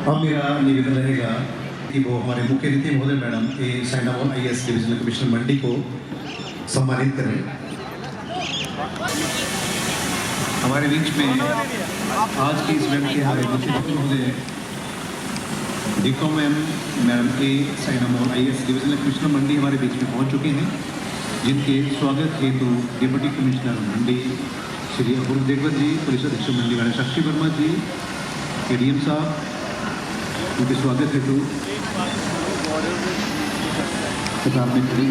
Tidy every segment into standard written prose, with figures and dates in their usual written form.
अब मेरा निवेदन रहेगा कि वो हमारे मुख्य अतिथि महोदय मैडम ए साइनामोल IAS डिविजनल कमिश्नर मंडी को सम्मानित करें। हमारे बीच में आज की इस इवेंट के हमारे मुख्य अतिथि महोदय DCOM मैडम ए साइनामोल IAS डिविजनल कमिश्नर मंडी हमारे बीच में पहुंच चुके हैं, जिनके स्वागत हेतु डिप्टी कमिश्नर मंडी श्री अपूर्व देवगत जी, पुलिस अधीक्षक मंडी मैडम साक्षी वर्मा जी, ADM साहब, उनके स्वागत हेतु कतार में खड़ी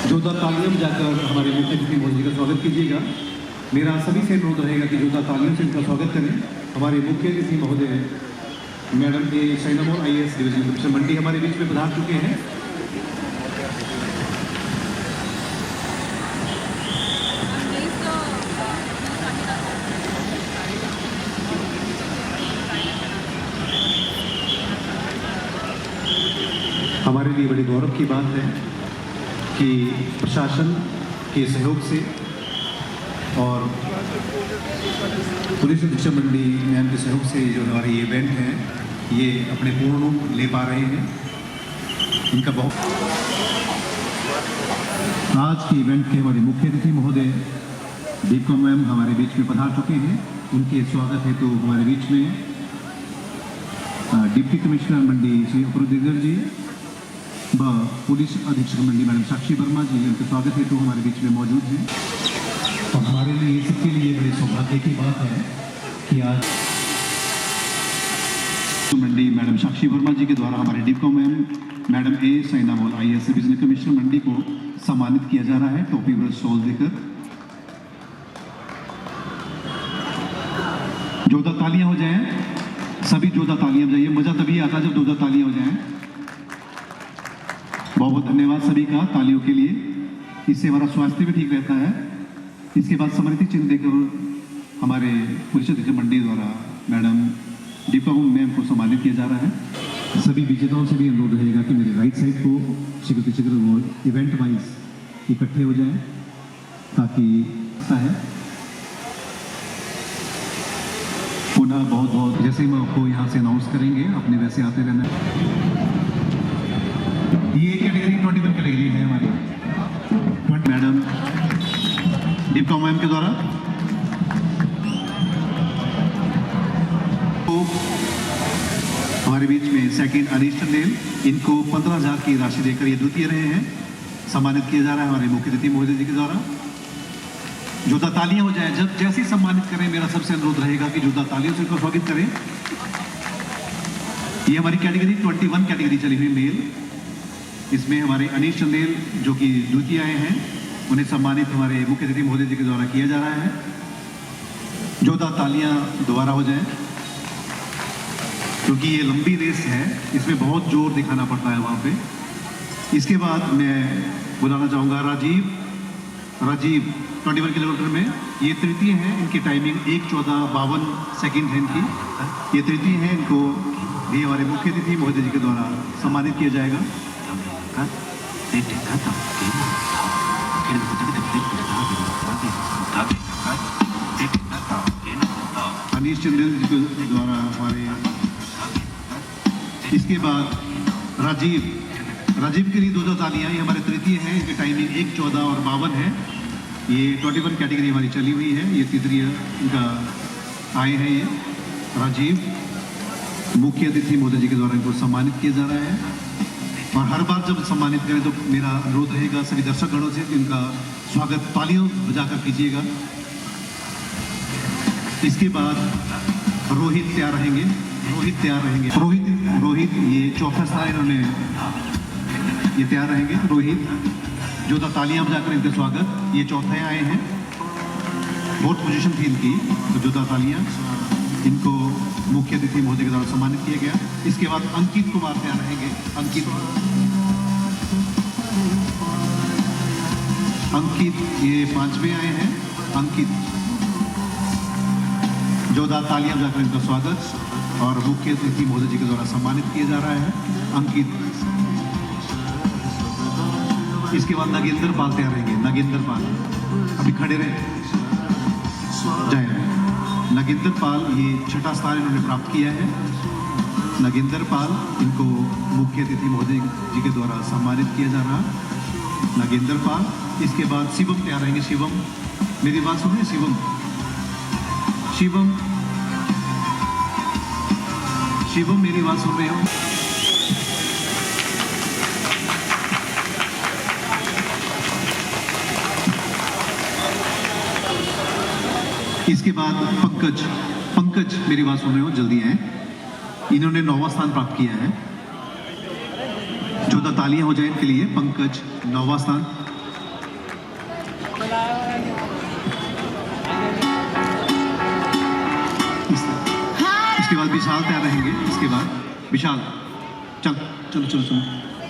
जोरदार तालियां जाकर हमारे मुख्य अतिथि महोदय जी का स्वागत कीजिएगा। मेरा सभी से अनुरोध रहेगा कि जोरदार तालियों से इनका स्वागत करें। हमारे मुख्य अतिथि महोदय मैडम ए साइनामोल IAS डिविजनल कमिश्नर मंडी हमारे बीच में पधार चुके हैं। हमारे लिए बड़ी गौरव की बात है कि प्रशासन के सहयोग से और पुलिस अधीक्षक मंडी मैम के सहयोग से जो हमारे ये इवेंट हैं ये अपने पूर्ण रूप ले पा रहे हैं। इनका बहुत आज के इवेंट के हमारे मुख्य अतिथि महोदय DCOM मैम हमारे बीच में पधार चुके हैं। उनके स्वागत हेतु हमारे बीच में डिप्टी कमिश्नर मंडी श्री अपूर्व देवगत जी व पुलिस अधीक्षक मंडी मैडम साक्षी वर्मा जी, इनके स्वागत हेतु हमारे बीच में मौजूद हैं। और हमारे लिए सबके लिए बड़े सौभाग्य की बात है कि आज मंडी मैडम साक्षी वर्मा जी के द्वारा हमारे DCOM मैडम ए साइनामोल IAS डिविजनल कमिश्नर मंडी को सम्मानित किया जा रहा है टोपी व शॉल देकर। जोरदार तालियां हो जाएं, सभी जोरदार तालियां बजाइए। मजा तभी आता है जब जोरदार तालियां हो जाएं। बहुत बहुत धन्यवाद सभी का तालियों के लिए। इससे हमारा स्वास्थ्य भी ठीक रहता है। इसके बाद स्मृति चिन्ह देकर हमारे पुलिस अधीक्षक मंडी द्वारा मैडम DCOM मैम को सम्मानित किया जा रहा है। सभी विजेताओं से भी अनुरोध रहेगा कि मेरे राइट साइड को शीघ्र वो इवेंट वाइज इकट्ठे हो जाए ताकि ऐसा है। पुनः बहुत बहुत जैसे ही मैं आपको यहाँ से अनाउंस करेंगे अपने वैसे आते रहना। ये कैटेगरी 21 कैटेगरी है हमारी मैडम DCOM मैम के द्वारा तो हमारे बीच में सेकंड अनीश चंदेल, इनको 15,000 की राशि देकर ये द्वितीय रहे हैं, सम्मानित किया जा रहा है हमारे मुख्य अतिथि महोदय जी के द्वारा। जोरदार तालियां हो जाए जब जैसे ही सम्मानित करें। मेरा सबसे अनुरोध रहेगा कि जोरदार तालियों से इनको स्वागत करें। ये हमारी कैटेगरी 21 कैटेगरी चली हुई मेल, इसमें हमारे अनीश चंदेल जो कि द्वितीय आए हैं, उन्हें सम्मानित हमारे मुख्य अतिथि महोदय जी के द्वारा किया जा रहा है। जोरदार तालियां दोबारा हो जाएं क्योंकि ये लंबी रेस है, इसमें बहुत जोर दिखाना पड़ता है वहाँ पे। इसके बाद मैं बुलाना चाहूँगा राजीव 21 किलोमीटर में ये तृतीय हैं। इनकी टाइमिंग 1:14:52 सेकंड है इनकी। ये तृतीय हैं, इनको भी हमारे मुख्य अतिथि महोदय जी के द्वारा सम्मानित किया जाएगा। अनीश चंदेल जी के द्वारा हमारे। इसके बाद राजीव के लिए 2 तालियां। ये हमारे तृतीय हैं, इनकी टाइमिंग 1:14:52 है। ये 21 कैटेगरी हमारी चली हुई है। ये तृतीय इनका आए हैं। ये राजीव मुख्य अतिथि महोदय जी के द्वारा इनको सम्मानित किया जा रहा है। और हर बार जब सम्मानित करें तो मेरा अनुरोध रहेगा सभी दर्शकगणों से कि इनका स्वागत तालियों बजाकर कीजिएगा। इसके बाद रोहित तैयार रहेंगे। रोहित ये चौथा स्थान इन्होंने ये तैयार रहेंगे। रोहित जोरदार तालियां बजाकर इनका स्वागत। ये चौथे आए हैं, बहुत पोजीशन थी इनकी, तो जोरदार तालियां। इनको मुख्य अतिथि महोदय के द्वारा सम्मानित किया गया। इसके बाद अंकित कुमार तैयार रहेंगे। अंकित ये 5वें आए हैं। अंकित जोरदार तालियां बजाकर इनका स्वागत और मुख्य अतिथि महोदय जी के द्वारा सम्मानित किया जा रहा है अंकित। इसके बाद नागेंद्र पाल तैयार रहेंगे। नागेंद्र पाल अभी खड़े रहे जय। नागेंद्र पाल ये 6ठा स्थान इन्होंने प्राप्त किया है। नागेंद्र पाल, इनको मुख्य अतिथि महोदय जी के द्वारा सम्मानित किया जा रहा है। नागेंद्र पाल, इसके बाद शिवम तैयार रहेंगे। शिवम, मेरी बात सुनिए। शिवम, शिवम, शिवम, मेरी बात सुन रहे हो? इसके बाद पंकज, पंकज मेरी बात सुन रहे हो? जल्दी आए। इन्होंने 9वां स्थान प्राप्त किया है। जोरदार तालियां हो जाए इनके लिए। पंकज 9वां स्थान। इसके बाद विशाल तैयार रहेंगे। इसके बाद विशाल, चल चलो चलो चलो।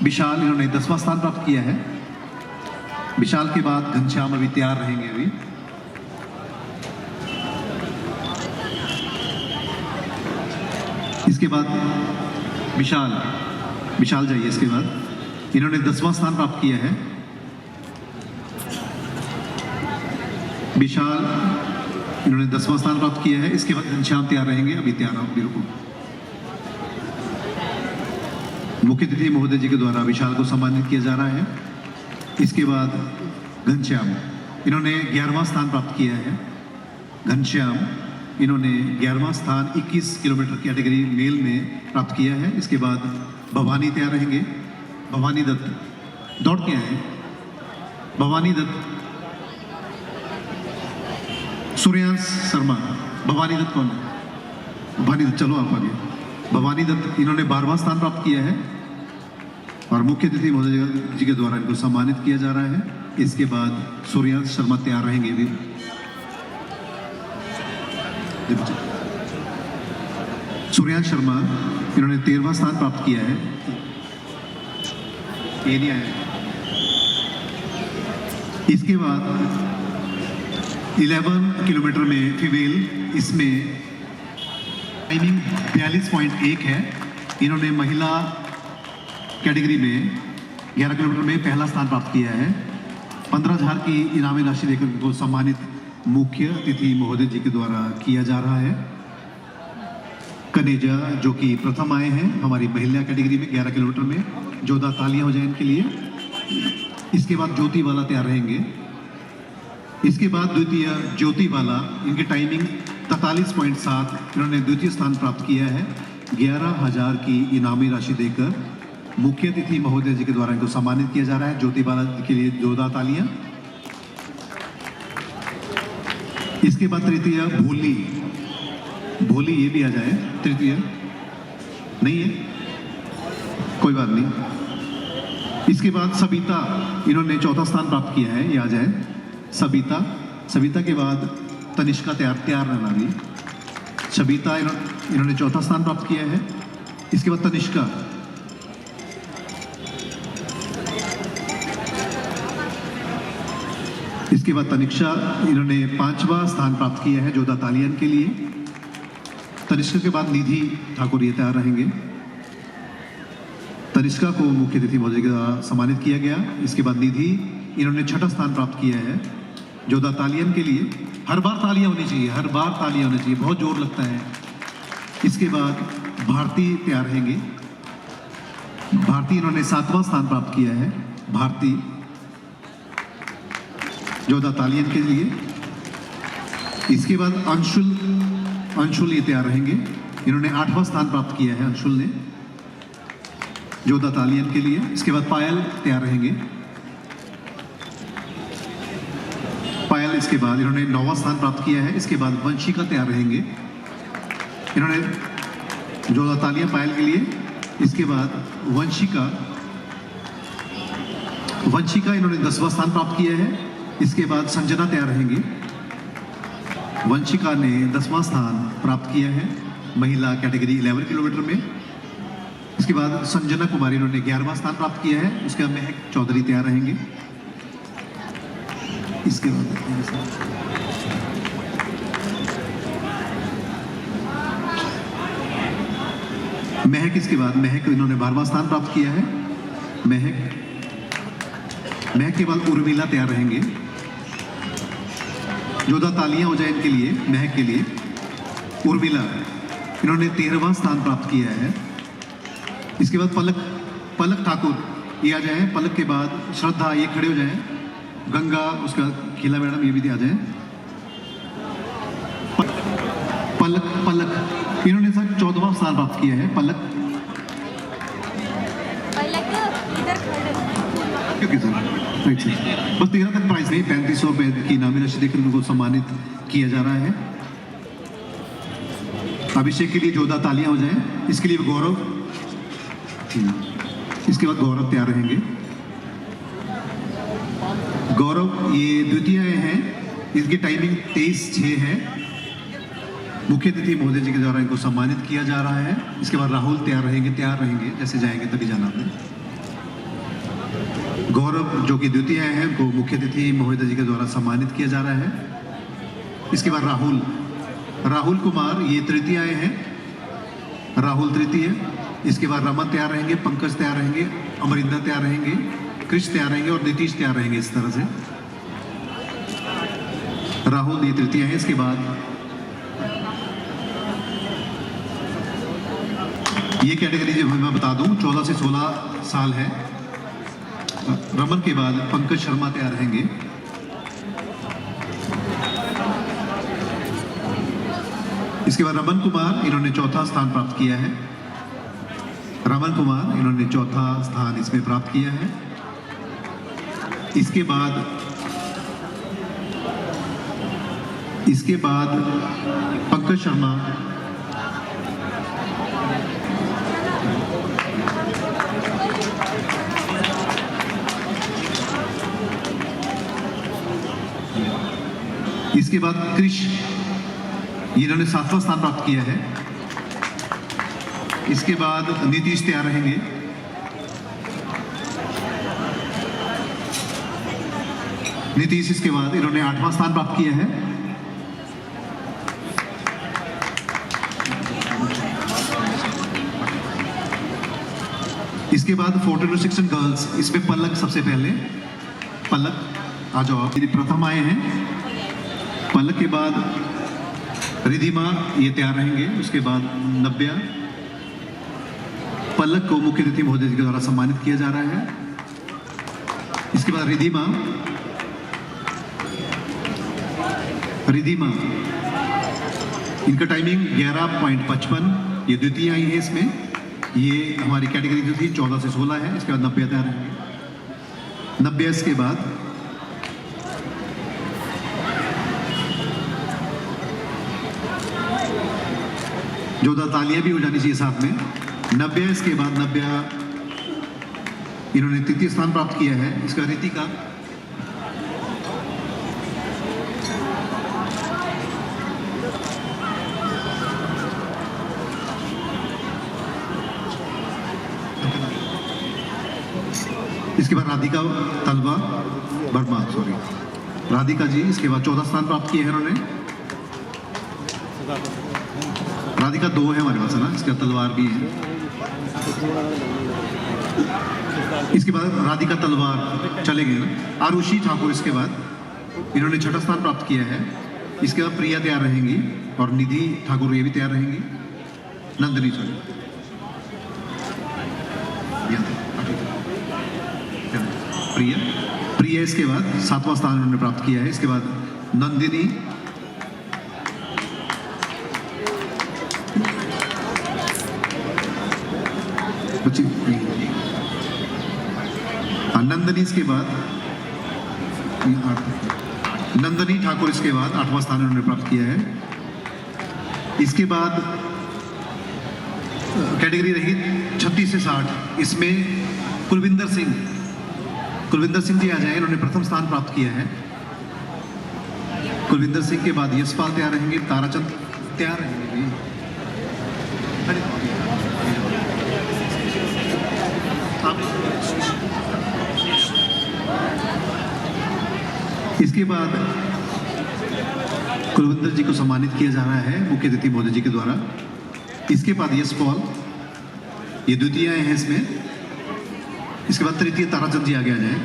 विशाल, इन्होंने 10वां स्थान प्राप्त किया है। विशाल के बाद घनश्याम अभी तैयार रहेंगे। अभी इसके बाद विशाल, विशाल जाइए। इसके बाद इन्होंने 10वां स्थान प्राप्त किया है। विशाल, इन्होंने 10वां स्थान प्राप्त किया है। इसके बाद घनश्याम तैयार रहेंगे। अभी तैयार हो, बिल्कुल। मुख्य अतिथि महोदय जी के द्वारा विशाल को सम्मानित किया जा रहा है। इसके बाद घनश्याम, इन्होंने 11वां स्थान प्राप्त किया है। घनश्याम, इन्होंने 11वां स्थान 21 किलोमीटर कैटेगरी मेल में प्राप्त किया है। इसके बाद भवानी तैयार रहेंगे। भवानी दत्त, दौड़ के आए। भवानी दत्त, सूर्यांश शर्मा। भवानी दत्त कौन है? भवानी दत्त, चलो आप आगे। भवानी दत्त, इन्होंने 12वां स्थान प्राप्त किया है और मुख्य अतिथि महोदय जी के द्वारा इनको सम्मानित किया जा रहा है। इसके बाद सूर्यांश शर्मा तैयार रहेंगे। भी सूर्यांश शर्मा, इन्होंने 13वां स्थान प्राप्त किया है। ये नहीं आया। इसके बाद 11 किलोमीटर में फीमेल, इसमें टाइमिंग 42.1 है। इन्होंने महिला कैटेगरी में 11 किलोमीटर में पहला स्थान प्राप्त किया है। 15,000 की इनामी राशि देकर उनको सम्मानित मुख्य अतिथि महोदय जी के द्वारा किया जा रहा है। कनेजा, जो कि प्रथम आए हैं हमारी महिला कैटेगरी में 11 किलोमीटर में। जोरदार तालियां हो जाए इनके लिए। इसके बाद ज्योति वाला तैयार रहेंगे। इसके बाद द्वितीय ज्योति वाला, इनकी टाइमिंग 43.7, इन्होंने द्वितीय स्थान प्राप्त किया है। 11,000 की इनामी राशि देकर मुख्य अतिथि महोदय जी के द्वारा इनको सम्मानित किया जा रहा है। ज्योति वाला के लिए जोरदार तालियां। इसके बाद तृतीय भोली, भोली ये भी आ जाए। तृतीय नहीं है, कोई बात नहीं। इसके बाद सबिता, इन्होंने 4था स्थान प्राप्त किया है। ये आ जाए सबिता। सबिता के बाद तनिष्का तैयार रहना भी। सबिता, इन्होंने 4था स्थान प्राप्त किया है। इसके बाद तनिष्का, इसके बाद तनिष्का, इन्होंने 5वां स्थान प्राप्त किया है। जोरदार तालियां के लिए। तनिष्का के बाद निधि ठाकुर ये तैयार रहेंगे। तनिष्का को मुख्य अतिथि महोदय के द्वारा सम्मानित किया गया। इसके बाद निधि, इन्होंने 6ठा स्थान प्राप्त किया है। जोरदार तालियां के लिए। हर बार तालियां होनी चाहिए, हर बार तालियां होनी चाहिए, बहुत जोर लगता है। इसके बाद भारती तैयार रहेंगे। भारती, इन्होंने 7वां स्थान प्राप्त किया है। भारती, जोरदार तालियां के लिए। इसके बाद अंशुल, अंशुल ये तैयार रहेंगे। इन्होंने 8वां स्थान प्राप्त किया है। अंशुल ने, जोरदार तालियां के लिए। इसके बाद पायल तैयार रहेंगे। पायल, इसके बाद इन्होंने 9वां स्थान प्राप्त किया है। इसके बाद वंशिका तैयार रहेंगे। इन्होंने जोरदार तालियां पायल के लिए। इसके बाद वंशिका, वंशिका इन्होंने 10वां स्थान प्राप्त किया है। इसके बाद संजना तैयार रहेंगे। वंशिका ने 10वां स्थान प्राप्त किया है महिला कैटेगरी 11 किलोमीटर में। इसके बाद संजना कुमारी, इन्होंने 11वां स्थान प्राप्त किया है। उसके बाद महक चौधरी तैयार रहेंगे। इसके बाद महक, इसके बाद महक, इन्होंने 12वां स्थान प्राप्त किया है। महक, महक के बाद उर्मिला तैयार रहेंगे। जोरदार तालियां हो जाए इनके लिए, महक के लिए। उर्मिला, इन्होंने 13वां स्थान प्राप्त किया है। इसके बाद पलक ठाकुर ये आ जाए। पलक के बाद श्रद्धा ये खड़े हो जाए। गंगा, उसका खिला मैडम ये भी आ जाए। पलक इन्होंने सर 14वां स्थान प्राप्त किया है। पलक इधर खड़े क्योंकि सर राइट सर बस 13 तक प्राइस नहीं, 3500 रुपये की इनामी राशि देकर उनको सम्मानित किया जा रहा है। अभिषेक के लिए जोरदार तालियां हो जाए। इसके लिए गौरव, इसके बाद गौरव तैयार रहेंगे। गौरव ये द्वितीय हैं, इसकी टाइमिंग 23:06 है। मुख्य अतिथि महोदय जी के द्वारा इनको सम्मानित किया जा रहा है। इसके बाद राहुल तैयार रहेंगे, जैसे जाएंगे तभी जाना है। गौरव जो कि द्वितीय है उनको मुख्य अतिथि महोदय जी के द्वारा सम्मानित किया जा रहा है। इसके बाद राहुल कुमार ये तृतीय हैं। राहुल तृतीय। इसके बाद रमन तैयार रहेंगे, पंकज तैयार रहेंगे, अमरिंदर तैयार रहेंगे, कृष्ण तैयार रहेंगे और नीतीश तैयार रहेंगे। इस तरह से राहुल ये तृतीय है। इसके बाद ये कैटेगरी जो मैं बता दूं 14 से 16 साल है। रमन के बाद पंकज शर्मा तैयार रहेंगे। इसके बाद रमन कुमार इन्होंने 4था स्थान प्राप्त किया है। रमन कुमार इन्होंने 4था स्थान इसमें प्राप्त किया है। इसके बाद पंकज शर्मा इसके बाद कृष इन्होंने 7वां स्थान प्राप्त किया है। इसके बाद नीतीश तैयार रहेंगे। नीतीश इसके बाद इन्होंने 8वां स्थान प्राप्त किया है। इसके बाद 14 to 16 गर्ल्स, इसमें पलक सबसे पहले। पलक आ जाओ, प्रथम आए हैं। पलक के बाद रिधिमा ये तैयार रहेंगे। उसके बाद नव्या। पलक को मुख्य अतिथि महोदय जी के द्वारा सम्मानित किया जा रहा है। इसके बाद रिधिमा इनका टाइमिंग 11.55, ये द्वितीय आई है। इसमें ये हमारी कैटेगरी जो थी 14 से 16 है। इसके बाद नव्या तैयार रहेंगे। नव्या इसके बाद जोरदार तालियां भी हो जानी चाहिए साथ में। नव्या इसके बाद इन्होंने 3य स्थान प्राप्त किया है। इसका रितिका इसके बाद राधिका तलवा वर्मा, राधिका जी इसके बाद 14 स्थान प्राप्त किए हैं इन्होंने। राधिका 2 है हमारे पास है ना, इसका तलवार भी है। इसके बाद राधिका तलवार चले गए ना। आरुषि ठाकुर इसके बाद इन्होंने 6ठा स्थान प्राप्त किया है। इसके बाद प्रिया तैयार रहेंगी और निधि ठाकुर ये भी तैयार रहेंगी। नंदनी प्रिया इसके बाद 7वां स्थान उन्होंने प्राप्त किया है। इसके बाद नंदिनी, नंदनी इसके बाद नंदनी ठाकुर इसके बाद 8वां स्थान उन्होंने प्राप्त किया है। इसके बाद कैटेगरी रही 36 से 60, इसमें कुलविंदर सिंह जी आ जाए। इन्होंने प्रथम स्थान प्राप्त किया है। कुलविंदर सिंह के बाद यशपाल तैयार रहेंगे, ताराचंद तैयार रहेंगे। इसके बाद कुलविंदर जी को सम्मानित किया जा रहा है मुख्य अतिथि महोदय जी के द्वारा। इसके बाद यशपाल ये द्वितीय है इसमें। इसके बाद तृतीय ताराचंद जी आगे आ जाए।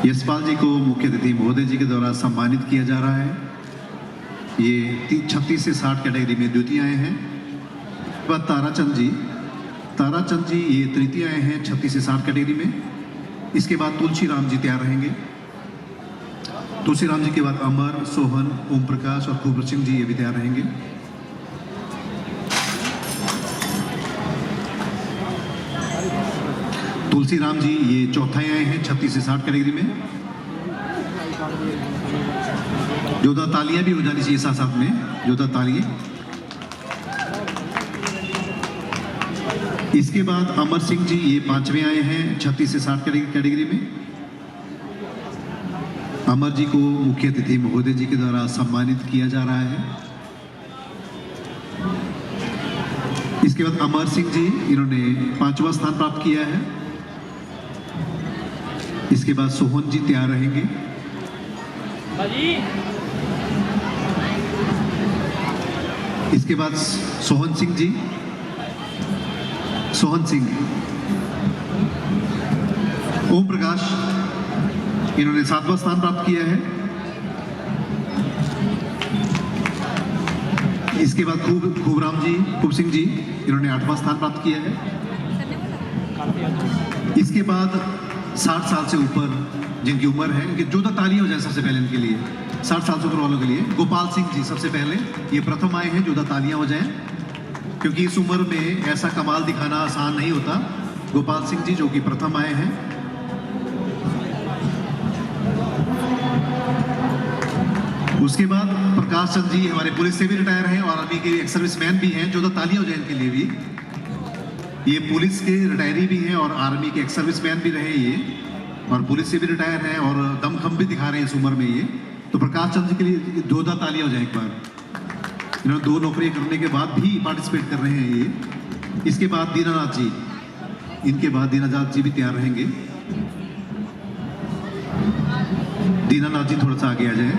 यशपाल जी को मुख्य अतिथि महोदय जी के द्वारा सम्मानित किया जा रहा है। ये 36 से 60 कैटेगरी में द्वितीय आए हैं। के बाद ताराचंद जी। ताराचंद जी ये तृतीय आए हैं 36 से 60 कैटेगरी में। इसके बाद तुलसी राम जी तैयार रहेंगे। तुलसी राम जी के बाद अमर, सोहन, ओम प्रकाश और खूबर सिंह जी ये भी तैयार रहेंगे। तुलसी राम जी ये चौथा आए हैं 36 से 60 कैटेगरी में। जोधा तालियां भी हो जानी चाहिए साथ साथ में, जोधा तालियां। इसके बाद अमर सिंह जी ये 5वें आए हैं 36 से 60 कैटेगरी में। अमर जी को मुख्य अतिथि महोदय जी के द्वारा सम्मानित किया जा रहा है। इसके बाद अमर सिंह जी, इन्होंने 5वां स्थान प्राप्त किया है। इसके बाद सोहन जी तैयार रहेंगे। इसके बाद सोहन सिंह जी, सोहन सिंह। ओम प्रकाश, इन्होंने 7वां स्थान प्राप्त किया है। इसके बाद खूबराम जी, खूब सिंह जी, इन्होंने 8वां स्थान प्राप्त किया है। इसके बाद 60 साल से ऊपर जिनकी उम्र है, इनकी जोधा ताली हो जाए सबसे पहले इनके लिए, 60 साल से ऊपर वालों के लिए। गोपाल सिंह जी सबसे पहले, ये प्रथम आए हैं, जोधा तालियां हो जाएं, क्योंकि इस उम्र में ऐसा कमाल दिखाना आसान नहीं होता। गोपाल सिंह जी जो कि प्रथम आए हैं। उसके बाद प्रकाश चंद जी हमारे पुलिस से भी रिटायर हैं और आर्मी के एक्स सर्विसमैन भी हैं, जोधा तालियां हो जाए इनके लिए भी। ये पुलिस के रिटायरी भी हैं और आर्मी के एक्स सर्विसमैन भी रहे ये, और पुलिस से भी रिटायर हैं और दमखम भी दिखा रहे हैं इस उम्र में ये। तो प्रकाश चंद जी के लिए जोधा तालियां हो जाए एक बार। इन्होंने 2 नौकरी करने के बाद भी पार्टिसिपेट कर रहे हैं ये। इसके बाद दीनानाथ जी, इनके बाद दीनानाथ जी भी तैयार रहेंगे। दीनानाथ जी थोड़ा सा आगे आ जाए।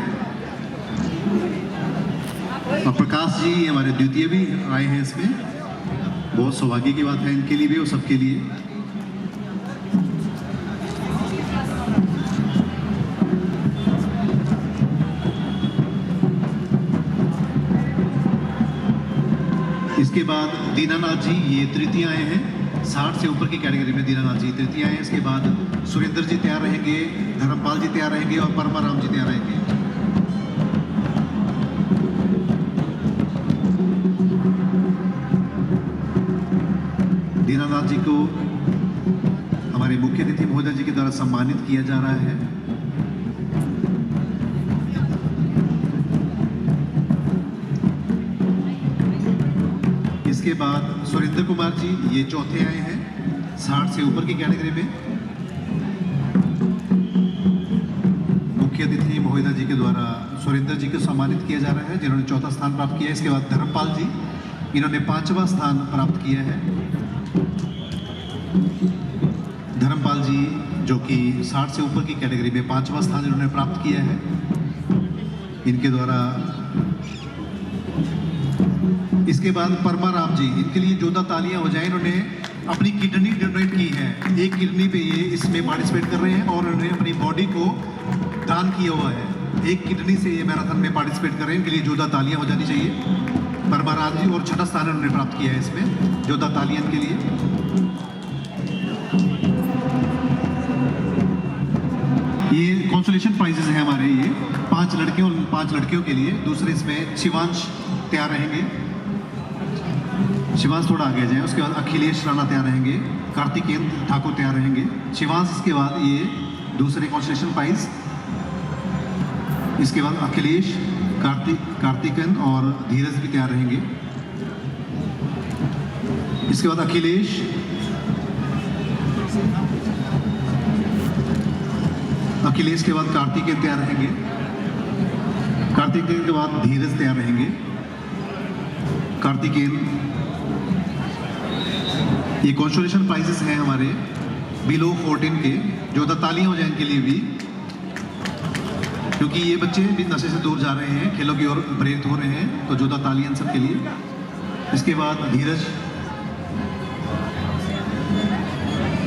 और प्रकाश जी हमारे द्वितीय भी आए हैं इसमें, बहुत सौभाग्य की बात है इनके लिए भी और सबके लिए। इसके बाद दीनानाथ जी ये तृतीय आए हैं, 60 से ऊपर की कैटेगरी में दीनानाथ जी तृतीय आए हैं। इसके बाद सुरेंद्र जी तैयार रहेंगे, धर्मपाल जी तैयार रहेंगे और परमाराम जी तैयार रहेंगे। दीनानाथ जी को हमारे मुख्य अतिथि महोदय जी के द्वारा सम्मानित किया जा रहा है। इसके बाद सुरेंद्र कुमार जी ये चौथे आए हैं 60 से ऊपर की कैटेगरी में। मुख्य अतिथि महोदय जी के द्वारा सुरेंद्र जी को सम्मानित किया जा रहा है, जिन्होंने 4था स्थान प्राप्त किया है। इसके बाद धर्मपाल जी, इन्होंने 5वां स्थान प्राप्त किया है। धर्मपाल जी जो कि 60 से ऊपर की कैटेगरी में 5वां स्थान इन्होंने प्राप्त किया है। इनके द्वारा इसके बाद परमाराम जी, इनके लिए जोधा तालियां हो जाए। इन्होंने अपनी किडनी डोनेट की है, एक किडनी पे ये इसमें पार्टिसिपेट कर रहे हैं और उन्होंने अपनी बॉडी को दान किया हुआ है। एक किडनी से ये मैराथन में पार्टिसिपेट कर रहे हैं, इनके लिए जोधा तालियां हो जानी चाहिए परमाराम जी। और 6ठा स्थान उन्होंने प्राप्त किया है इसमें, जोधा तालियां के लिए। ये कॉन्सोलेशन प्राइजेस हैं हमारे, ये 5 लड़के और 5 लड़कियों के लिए। दूसरे इसमें शिवांश तैयार रहेंगे, शिवांश थोड़ा आगे जाए। उसके बाद अखिलेश राणा तैयार रहेंगे, कार्तिकेंद्र ठाकुर तैयार रहेंगे, शिवांश। इसके बाद ये दूसरे कॉन्सोलेशन प्राइज। इसके बाद अखिलेश, कार्तिकेंद्र और धीरज भी तैयार रहेंगे। इसके बाद अखिलेश, अखिलेश के बाद कार्तिकेय तैयार रहेंगे, कार्तिकेय के बाद धीरज तैयार रहेंगे, कार्तिकेय। ये कॉन्सोलेशन प्राइजेस हैं हमारे बिलो 14 के, जो तालियां हो जाए इनके लिए भी, क्योंकि ये बच्चे भी नशे से दूर जा रहे हैं, खेलों की ओर प्रेरित हो रहे हैं, तो जोधा तालियां सब के लिए। इसके बाद धीरज।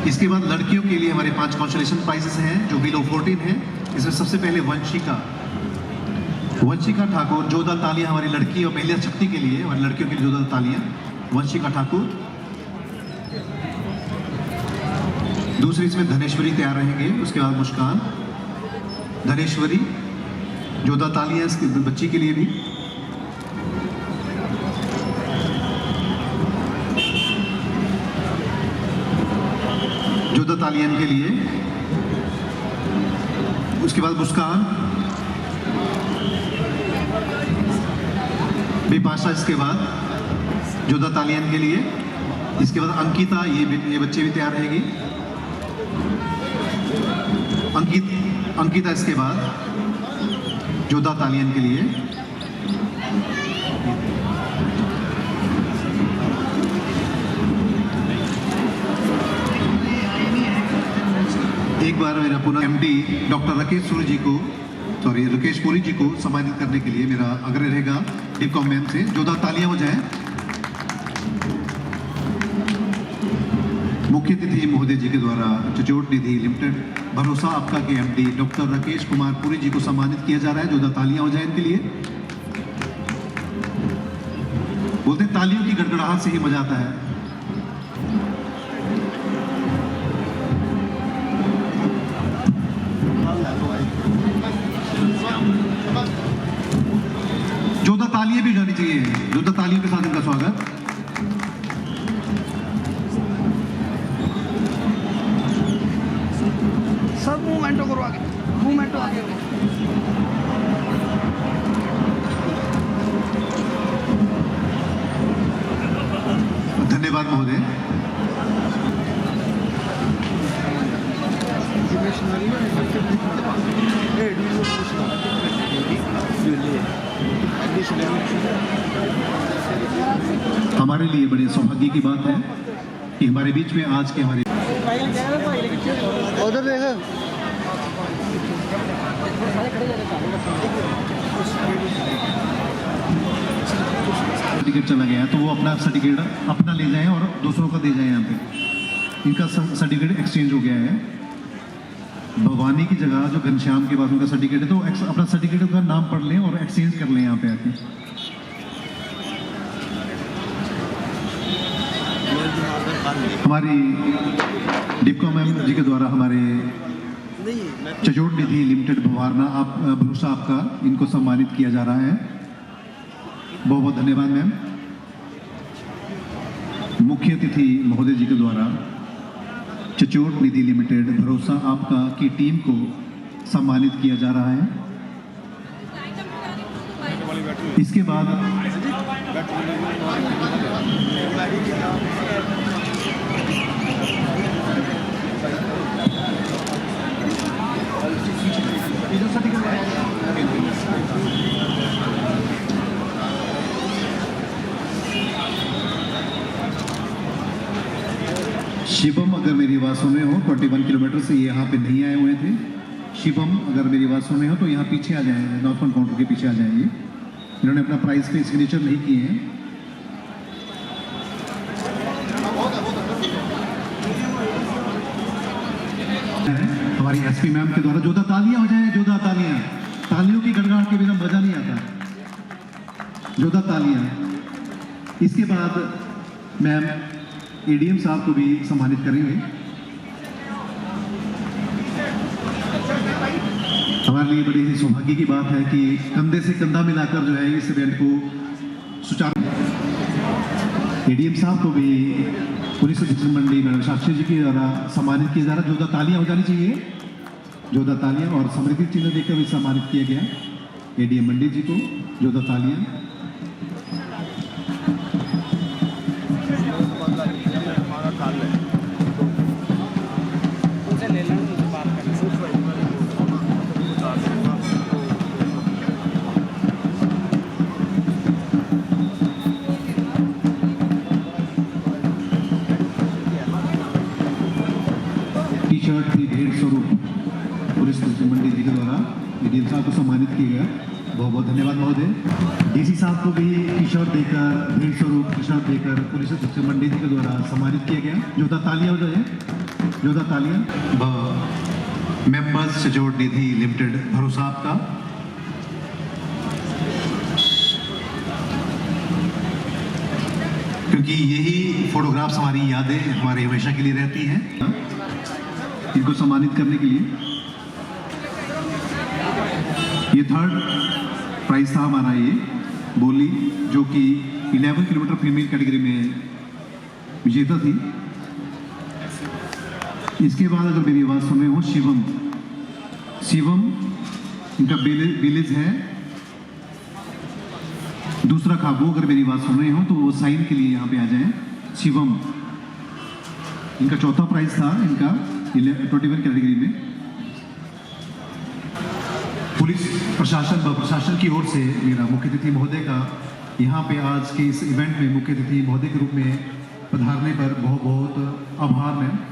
इसके बाद लड़कियों के लिए हमारे 5 कॉन्सोलेशन प्राइजेस हैं जो बिलो 14 हैं। इसमें सबसे पहले वंशिका ठाकुर, जोधा तालियां हमारी लड़की और महिला शक्ति के लिए, हमारी लड़कियों के लिए जोधा तालियां। वंशिका ठाकुर। दूसरी इसमें धनेश्वरी तैयार रहेंगे, उसके बाद मुस्कान, धनेश्वरी। जोधा तालियां इसकी बच्ची के लिए भी। जोधा तालियां के लिए। उसके बाद मुस्कान, बिपाशा इसके बाद जोधा तालियान के लिए। इसके बाद अंकिता, ये बच्चे भी तैयार रहेगी। अंकिता इसके बाद जोधा तालियान के लिए। एक बार मेरा पुनः एमडी डॉक्टर राकेश पुरी जी को सम्मानित करने के लिए मेरा आग्रह रहेगा डिपकॉम मैम से। जोधा तालियां हो जाए। मुख्य अतिथि महोदय जी के द्वारा चचोट निधि लिमिटेड भरोसा आपका के एमडी डॉक्टर राकेश कुमार पुरी जी को सम्मानित किया जा रहा है। जोधा तालियां हो जाए इनके लिए। बोलते हैं तालियों की गड़गड़ाहट से ही मजा आता है। जोधा तालियां भी जानी चाहिए। जोधा तालियों के साथ इनका स्वागत। सब मूवमेंटों करो आगे, मूवमेंटों आगे। धन्यवाद महोदय। हमारे लिए बड़े सौभाग्य की बात है कि हमारे बीच में आज के हमारे उधर देख। सर्टिफिकेट चला गया है, तो वो अपना सर्टिफिकेट अपना ले जाएं और दूसरों का दे जाएं। यहाँ पे इनका सर्टिफिकेट एक्सचेंज हो गया है। भवानी की जगह जो घनश्याम के पास उनका सर्टिफिकेट है, तो अपना सर्टिफिकेट का नाम पढ़ लें और एक्सचेंज कर लें यहाँ पे आके। हमारी डिपकॉम मैम जी के द्वारा हमारे चचोट निधि लिमिटेड भरोसा आपका इनको सम्मानित किया जा रहा है। बहुत बहुत धन्यवाद मैम। मुख्य अतिथि महोदय जी के द्वारा चचोट निधि लिमिटेड भरोसा आपका की टीम को सम्मानित किया जा रहा है। इसके बाद शिवम, अगर मेरी बात सुन रहे हो, 21 किलोमीटर से ये यहाँ पे नहीं आए हुए थे। शिवम, अगर मेरी बात सुन रहे हो तो यहाँ पीछे आ जाए, नॉर्थन काउंटर के पीछे आ जाएंगे। इन्होंने अपना प्राइस पे सिग्नेचर नहीं किए हैं। हमारी एसपी मैम के द्वारा जोधा तालियां हो जाए। जोधा तालियां, तालियों की गड़गड़ाहट के बिना मजा नहीं आता। जोधा तालियां। इसके बाद मैम एडीएम साहब को भी सम्मानित करेंगे। हमारे लिए बड़ी ही सौभाग्य की बात है कि कंधे से कंधा मिलाकर जो है इस इवेंट को सुचारू। एडीएम साहब को भी पुलिस अधीक्षक मंडली मैडम साक्षी जी के द्वारा सम्मानित किया जा रहा है। जोधा तालियां हो जानी चाहिए। जोधा तालियां और समृद्धि चिन्ह देकर भी सम्मानित किया गया एडीएम मंडी जी को। जोधा तालियां। टी-शर्ट भी 150 रुपये पुलिस मंडी जी के द्वारा एडीएम साहब को सम्मानित किया गया। बहुत बहुत धन्यवाद महोदय। डीसी साहब को भी टी-शर्ट देकर 150 रुपये टी-शर्ट देकर पुलिस मंडी जी के द्वारा सम्मानित किया गया। जोधा तालियां हो जाए। जोधा तालियां। मेंबर्स चचोट निधि लिमिटेड भरोसा आपका। क्योंकि यही फोटोग्राफ्स हमारी यादें हमारे हमेशा के लिए रहती हैं। इनको सम्मानित करने के लिए ये थर्ड प्राइज था हमारा, ये बोली, जो कि 11 किलोमीटर फीमेल कैटेगरी में विजेता थी। इसके बाद अगर मेरी आवाज़ सुन रहे हो, शिवम इनका विलेज है दूसरा खाबू। अगर मेरी बात सुन रहे हो तो वो साइन के लिए यहाँ पे आ जाएं। शिवम इनका चौथा प्राइज था, इनका 21 कैटेगरी में। पुलिस प्रशासन की ओर से मेरा मुख्य अतिथि महोदय का यहाँ पे आज के इस इवेंट में मुख्य अतिथि महोदय के रूप में पधारने पर बहुत बहुत आभार मैं